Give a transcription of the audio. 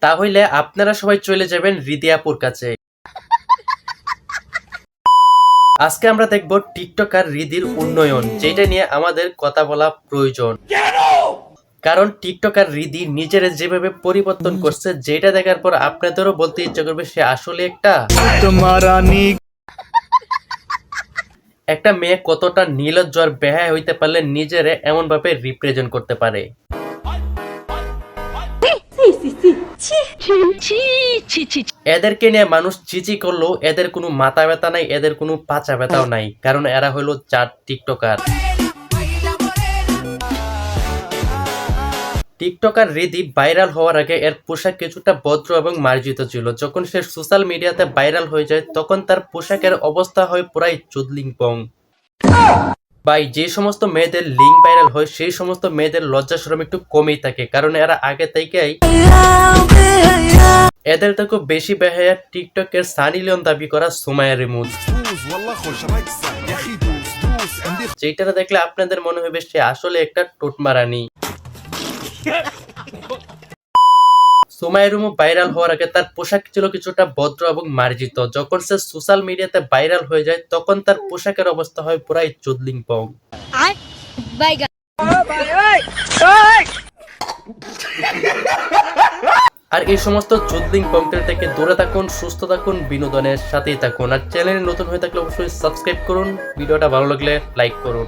তাহলে আপনারা সবাই চলে যাবেন রিদি আপুর কাছে। আজকে আমরা দেখব টিকটকার রিদির উন্নয়ন, যেটা নিয়ে আমাদের কথা বলা প্রয়োজন। কারণ টিকটকার রিদি নিজের যেভাবে পরিবর্তন করছে, যেটা দেখার পর আপনাদেরও বলতে ইচ্ছা করবে সে আসলে একটা মেয়ে কতটা নির্লজ্জ আর বেহায়া হইতে পারলে নিজেরে এমন ভাবে রিপ্রেজেন্ট করতে পারে। এদেরকে নিয়ে মানুষ চিচি করলেও এদের কোনো মাথা ব্যথা নাই, এদের কোনো পাচা ব্যথাও নাই, কারণ এরা হইলো চার টিকটকার। টিকটকার রিদি ভাইরাল হওয়ার আগে এর পোশাক কিছুটা ভদ্র এবং মার্জিত ছিল। যখন সে সোশ্যাল মিডিয়াতে ভাইরাল হয়ে যায় তখন তার পোশাকের অবস্থা হয় পুরাই চুদলিং পং। ভাই, যে সমস্ত মেয়েদের লিঙ্ক ভাইরাল হয় সেই সমস্ত মেয়েদের লজ্জা শরম একটু কমেই থাকে, কারণ এরা আগে থেকেই এদের থেকে বেশি বেহায়া টিকটকের সানি লিওন দাবি করা সুমাইয়া রিমুজ, যেটা দেখলে আপনাদের মনে হবে সে আসলে একটা টোটমারানি। সুমাইয়া রিমু ভাইরাল হওয়ার আগে তার পোশাক ছিল কিছুটা ভদ্র এবং মার্জিত। যখন সে সোশ্যাল মিডিয়াতে ভাইরাল হয়ে যায় তখন তার পোশাকের অবস্থা হয় পুরাই চুদলিং পং। আর এই সমস্ত চুদলিং পংটের থেকে দূরে থাকুন, সুস্থ থাকুন, বিনোদনের সাথেই থাকুন। আর চ্যানেলে নতুন হয়ে থাকলে অবশ্যই সাবস্ক্রাইব করুন, ভিডিওটা ভালো লাগলে লাইক করুন।